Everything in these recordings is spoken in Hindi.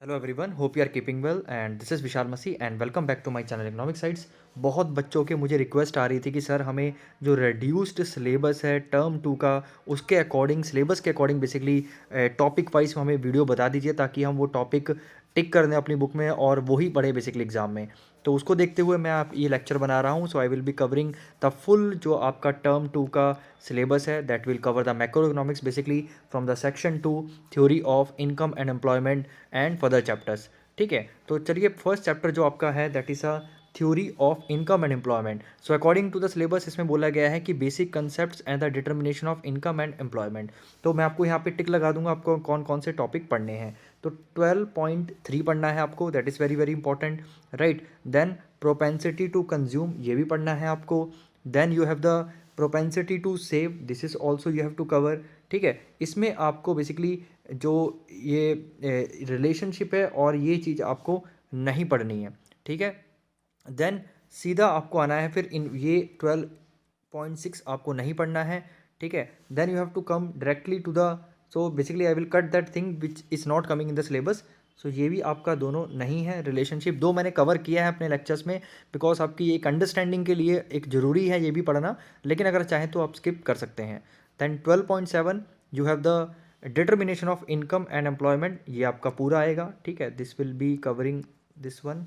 Hello everyone, hope you are keeping well and this is Vishal Masih and welcome back to my channel economic sites. बहुत बच्चों के मुझे रिक्वेस्ट आ रही थी कि सर हमें जो रिड्यूस्ड सिलेबस है टर्म टू का, उसके अकॉर्डिंग सिलेबस के अकॉर्डिंग बेसिकली टॉपिक वाइज हमें वीडियो बता दीजिए ताकि हम वो टॉपिक टिक कर दें अपनी बुक में और वही पढ़े बेसिकली एग्जाम में। तो उसको देखते हुए मैं आप ये लेक्चर बना रहा हूँ। So I will be covering the full जो आपका टर्म टू का सिलेबस है, that will cover the macro economics basically from the section two theory of income and employment and further chapters. ठीक है, तो चलिए फर्स्ट चैप्टर जो आपका है that is a theory of income and employment. So according to the syllabus इसमें बोला गया है कि basic concepts and the determination of income and employment. तो मैं आपको यहाँ पे टिक लगा दूंगा आपको कौन कौन से टॉपिक पढ़ने हैं। तो 12.3 पढ़ना है आपको, that is very very important, right. Then propensity to consume, ये भी पढ़ना है आपको। Then you have the propensity to save, this is also you have to cover. ठीक है, इसमें आपको बेसिकली जो ये रिलेशनशिप है और ये चीज़ आपको नहीं पढ़नी है। ठीक है, देन सीधा आपको आना है फिर इन ये 12.6 आपको नहीं पढ़ना है। ठीक है, then you have to come directly to the, so basically I will cut that thing which is not coming in the syllabus. So ये भी आपका दोनों नहीं है। रिलेशनशिप दो मैंने कवर किया है अपने लेक्चर्स में, बिकॉज आपकी एक अंडरस्टैंडिंग के लिए एक ज़रूरी है ये भी पढ़ना, लेकिन अगर चाहें तो आप स्किप कर सकते हैं। Then 12.7 you have the determination of income and employment, ये आपका पूरा आएगा। ठीक है, this will be covering this one.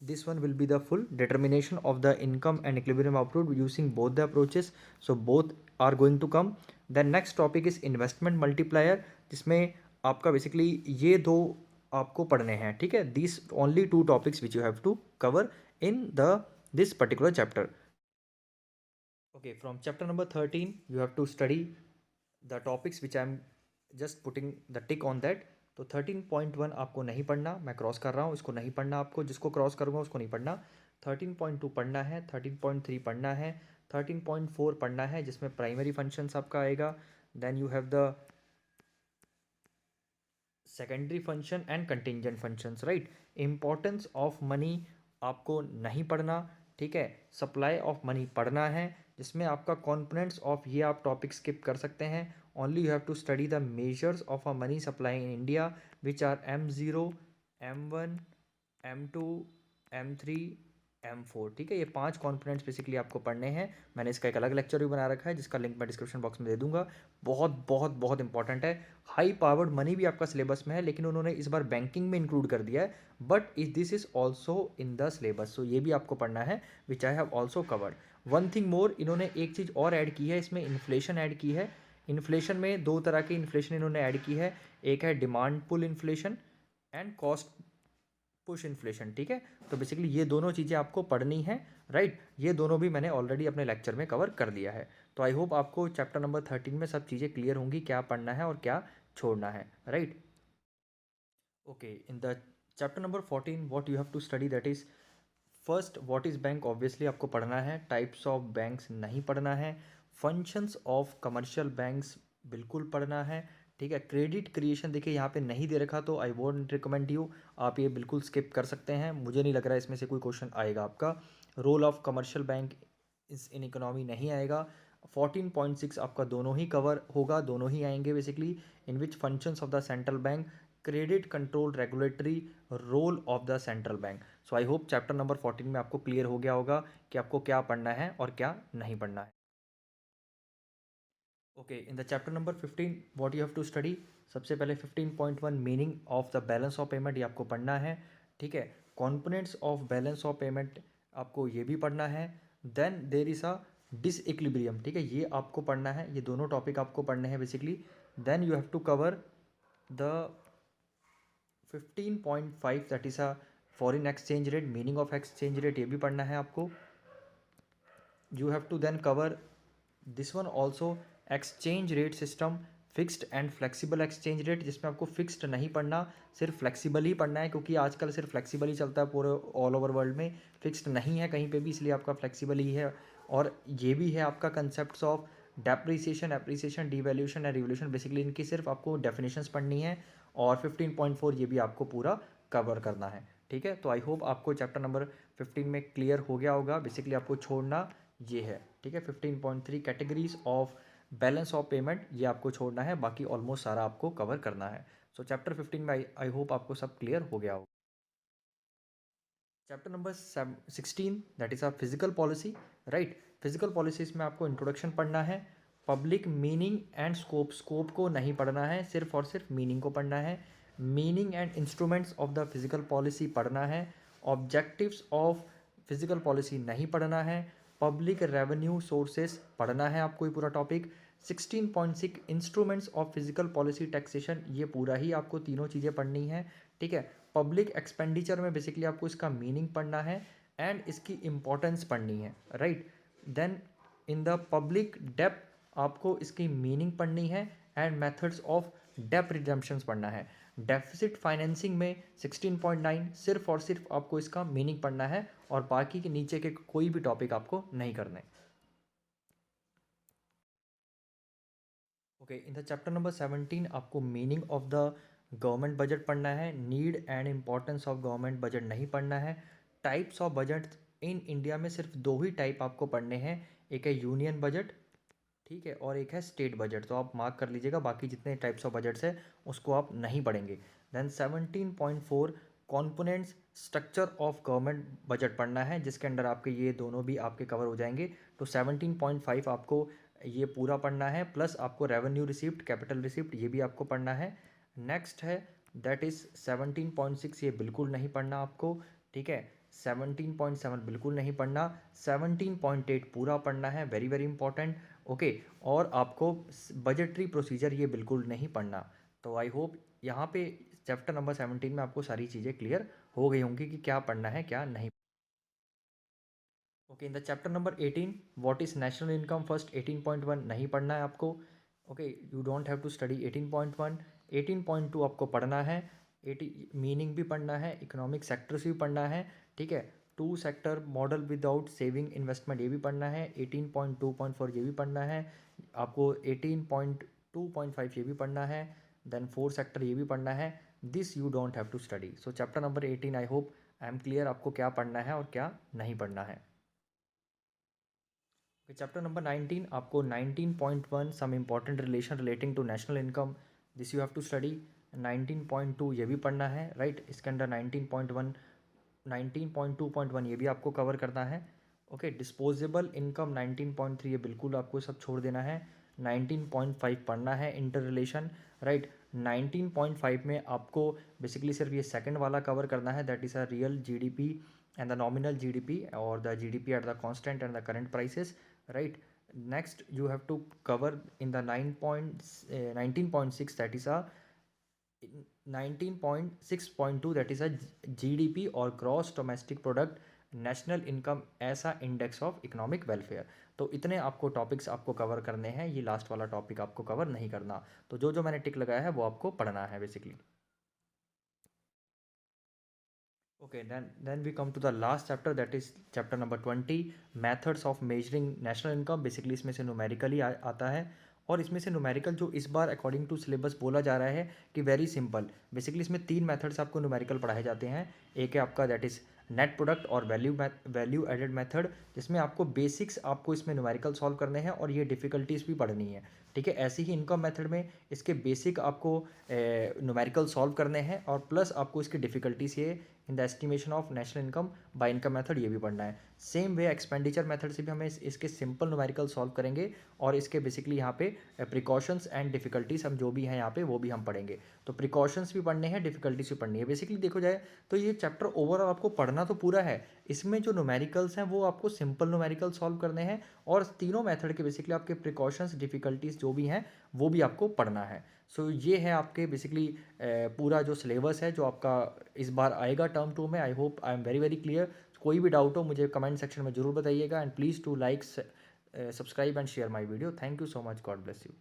This one will be the full determination of the income and equilibrium output using both the approaches. So both are going to come. Then next topic is investment multiplier, जिसमें आपका बेसिकली ये दो आपको पढ़ने हैं। ठीक है, these only two topics which you have to cover in the this particular chapter. Okay, from chapter number 13 you have to study the topics which I am just putting the tick on that. तो 13.1 आपको नहीं पढ़ना, मैं क्रॉस कर रहा हूँ, इसको नहीं पढ़ना आपको, जिसको क्रॉस करूँगा उसको नहीं पढ़ना। 13.2 पढ़ना है, 13.3 पढ़ना है, 13.4 पढ़ना है जिसमें प्राइमरी फंक्शंस आपका आएगा। Then you have the secondary function and contingent functions, right. Importance of money आपको नहीं पढ़ना। ठीक है, सप्लाई ऑफ मनी पढ़ना है, जिसमें आपका कॉम्पोनेंट्स ऑफ ये आप टॉपिक स्किप कर सकते हैं। Only you have to study the measures of a money supply in India which are M0, M1, M2, M3, M4। ठीक है, ये 5 कॉम्पोनेंट्स बेसिकली आपको पढ़ने हैं। मैंने इसका एक अलग लेक्चर भी बना रखा है जिसका लिंक मैं डिस्क्रिप्शन बॉक्स में दे दूंगा। बहुत बहुत बहुत इंपॉर्टेंट है। हाई पावर्ड मनी भी आपका सिलेबस में है, लेकिन उन्होंने इस बार बैंकिंग में इंक्लूड कर दिया है, बट इस this is also in the syllabus. So ये भी आपको पढ़ना है, which I have also covered. One thing more, इन्होंने एक चीज़ और ऐड की है, इसमें इन्फ्लेशन ऐड की है। इन्फ्लेशन में दो तरह की इन्फ्लेशन इन्होंने ऐड की है, एक है demand pull inflation and cost push inflation. ठीक है, तो बेसिकली ये दोनों चीज़ें आपको पढ़नी है, राइट। ये दोनों भी मैंने ऑलरेडी अपने लेक्चर में कवर कर दिया है। तो आई होप आपको चैप्टर नंबर 13 में सब चीज़ें क्लियर होंगी, क्या पढ़ना है और क्या छोड़ना है, right. Okay, in the chapter number 14 what you have to study that is first what is bank, obviously आपको पढ़ना है। टाइप्स ऑफ बैंक्स नहीं पढ़ना है। फंक्शंस ऑफ कमर्शियल बैंक्स बिल्कुल पढ़ना है। ठीक है, क्रेडिट क्रिएशन देखिए यहाँ पे नहीं दे रखा, तो आई वोंट रिकमेंड यू, आप ये बिल्कुल स्किप कर सकते हैं, मुझे नहीं लग रहा है इसमें से कोई क्वेश्चन आएगा आपका। रोल ऑफ कमर्शियल बैंक इस इन इकोनॉमी नहीं आएगा। 14.6 आपका दोनों ही कवर होगा, दोनों ही आएंगे basically, in which functions of the central bank, credit control, regulatory, role of the central bank. So I hope chapter number 14 में आपको क्लियर हो गया होगा कि आपको क्या पढ़ना है और क्या नहीं पढ़ना है। Okay, in the chapter number 15 what you have to study, सबसे पहले 15.1 meaning of the balance of payment, ये आपको पढ़ना है। ठीक है, components of balance of payment आपको ये भी पढ़ना है। Then there is a disequilibrium, ठीक है, ये आपको पढ़ना है, ये दोनों टॉपिक आपको पढ़ने हैं basically. Then you have to cover the 15.5 that is a foreign exchange rate, meaning of exchange rate, ये भी पढ़ना है आपको। You have to then cover this one also, exchange rate system, fixed and flexible exchange rate, जिसमें आपको फिक्स्ड नहीं पढ़ना, सिर्फ फ्लेक्सिबल ही पढ़ना है, क्योंकि आजकल सिर्फ फ्लेक्सिबल ही चलता है पूरे ऑल ओवर वर्ल्ड में, फिक्स्ड नहीं है कहीं पे भी, इसलिए आपका फ्लेक्सिबल ही है। और ये भी है आपका concept of depreciation, appreciation, devaluation and revaluation, basically इनकी सिर्फ आपको डेफिनेशंस पढ़नी है। और 15.4 ये भी आपको पूरा कवर करना है। ठीक है, तो आई होप आपको चैप्टर नंबर 15 में क्लियर हो गया होगा। बेसिकली आपको छोड़ना ये है। ठीक है, 15.3 categories of balance of payment ये आपको छोड़ना है, बाकी ऑलमोस्ट सारा आपको कवर करना है। सो चैप्टर 15 में आई होप आपको सब क्लियर हो गया होगा। Chapter number 16 that is a fiscal policy, right. Fiscal policies में आपको इंट्रोडक्शन पढ़ना है, public meaning and scope, scope को नहीं पढ़ना है, सिर्फ और सिर्फ मीनिंग को पढ़ना है। Meaning and instruments of the physical policy पढ़ना है। ऑब्जेक्टिव्स ऑफ फिजिकल पॉलिसी नहीं पढ़ना है। पब्लिक रेवेन्यू सोर्सेस पढ़ना है आपको ये पूरा topic. 16.6 instruments of physical policy taxation, ये पूरा ही आपको तीनों चीज़ें पढ़नी है, ठीक है। पब्लिक एक्सपेंडिचर में बेसिकली आपको इसका मीनिंग पढ़ना है एंड इसकी इम्पोर्टेंस पढ़नी है, right. Then in the public डेप्थ आपको इसकी मीनिंग पढ़नी है एंड मेथड्स ऑफ डेप्थ रिडम्पशंस पढ़ना है। डेफिसिट फाइनेंसिंग में 16.9 सिर्फ और सिर्फ आपको इसका मीनिंग पढ़ना है और बाकी के नीचे के कोई भी टॉपिक आपको नहीं करने। Okay, in the chapter number 17 आपको meaning of the government budget पढ़ना है। Need and importance of government budget नहीं पढ़ना है। Types of budget in India में सिर्फ दो ही टाइप आपको पढ़ने हैं, एक है यूनियन बजट, ठीक है, और एक है स्टेट बजट। तो आप मार्क कर लीजिएगा, बाकी जितने टाइप्स ऑफ बजट्स है उसको आप नहीं पढ़ेंगे। Then 17.4 components structure of government budget पढ़ना है, जिसके अंडर आपके ये दोनों भी आपके कवर हो जाएंगे। तो 17.5 आपको ये पूरा पढ़ना है, प्लस आपको रेवेन्यू रिसिप्ट, कैपिटल रिसिप्ट ये भी आपको पढ़ना है। नेक्स्ट है दैट इज़ 17.6, ये बिल्कुल नहीं पढ़ना आपको, ठीक है। 17.7 बिल्कुल नहीं पढ़ना। 17.8 पूरा पढ़ना है, वेरी वेरी इंपॉर्टेंट, ओके। और आपको बजटरी प्रोसीजर ये बिल्कुल नहीं पढ़ना। तो आई होप यहाँ पे चैप्टर नंबर 17 में आपको सारी चीज़ें क्लियर हो गई होंगी कि क्या पढ़ना है क्या नहीं। Okay, in the chapter number 18 what is national income first 18.1 नहीं पढ़ना है आपको, okay. You don't have to study 18.1। 18.2 आपको पढ़ना है। 80 मीनिंग भी पढ़ना है, इकोनॉमिक सेक्टर्स भी पढ़ना है, ठीक है। Two sector model without saving investment ये भी पढ़ना है। 18.2.4 ये भी पढ़ना है आपको। 18.2.5 ये भी पढ़ना है। देन फोर सेक्टर ये भी पढ़ना है। This you don't have to study. So chapter number 18 I hope I am clear आपको क्या पढ़ना है और क्या नहीं पढ़ना है। चैप्टर नंबर 19 आपको 19.1 some important relation relating to national income, this you have to study. 19.2 ये भी पढ़ना है, राइट। इसके अंडर 19.1 19.2.1 ये भी आपको कवर करना है, ओके। डिस्पोजेबल इनकम 19.3 ये बिल्कुल आपको सब छोड़ देना है। 19.5 पढ़ना है, इंटर रिलेशन, राइट। 19.5 में आपको बेसिकली सिर्फ ये सेकंड वाला कवर करना है, that is a real GDP and the nominal GDP or the GDP at the constant and the current prices, right. Next you have to cover in the 19.6 that is a 19.6.2 that is a GDP or gross domestic product, national income ऐसा इंडेक्स ऑफ इकोनॉमिक वेलफेयर। तो इतने आपको टॉपिक्स आपको कवर करने हैं, ये लास्ट वाला टॉपिक आपको कवर नहीं करना। तो जो जो मैंने टिक लगाया है वो आपको पढ़ना है basically. Okay, then we come to the last chapter, that is chapter number 20 methods of measuring national income। Basically इसमें से न्यूमेरिकल ही आता है, और इसमें से न्यूमेरिकल जो इस बार अकॉर्डिंग टू सिलेबस बोला जा रहा है कि वेरी सिंपल। बेसिकली इसमें तीन मेथड्स आपको न्यूमेरिकल पढ़ाए जाते हैं। एक है आपका दैट इज़ नेट प्रोडक्ट और वैल्यू एडेड मेथड, जिसमें आपको बेसिक्स आपको इसमें न्यूमेरिकल सॉल्व करने हैं और ये डिफ़िकल्टीज भी पढ़नी है, ठीक है। ऐसे ही इनकम मेथड में इसके बेसिक आपको न्यूमेरिकल सॉल्व करने हैं और प्लस आपको इसकी डिफ़िकल्टीज ये in the estimation of national income by income method ये भी पढ़ना है। सेम वे एक्सपेंडिचर मेथड से भी हमें इसके सिंपल न्यूमेरिकल सॉल्व करेंगे और इसके बेसिकली यहाँ पे प्रिकॉशंस एंड डिफिकल्टीज हम जो भी हैं यहाँ पे वो भी हम पढ़ेंगे। तो प्रिकॉशंस भी पढ़ने हैं, डिफिकल्टीज भी पढ़नी है। बेसिकली देखो जाए तो ये चैप्टर ओवरऑल आपको पढ़ना तो पूरा है, इसमें जो न्यूमेरिकल्स हैं वो आपको सिंपल न्यूमेरिकल सॉल्व करने हैं और तीनों मेथड के बेसिकली आपके प्रिकॉशंस डिफिकल्टीज जो भी हैं वो भी आपको पढ़ना है। सो ये है आपके बेसिकली पूरा जो सिलेबस है जो आपका इस बार आएगा टर्म 2 में। आई hope I am very very clear. कोई भी डाउट हो मुझे कमेंट सेक्शन में ज़रूर बताइएगा and please to like subscribe and share my video. Thank you so much, God bless you.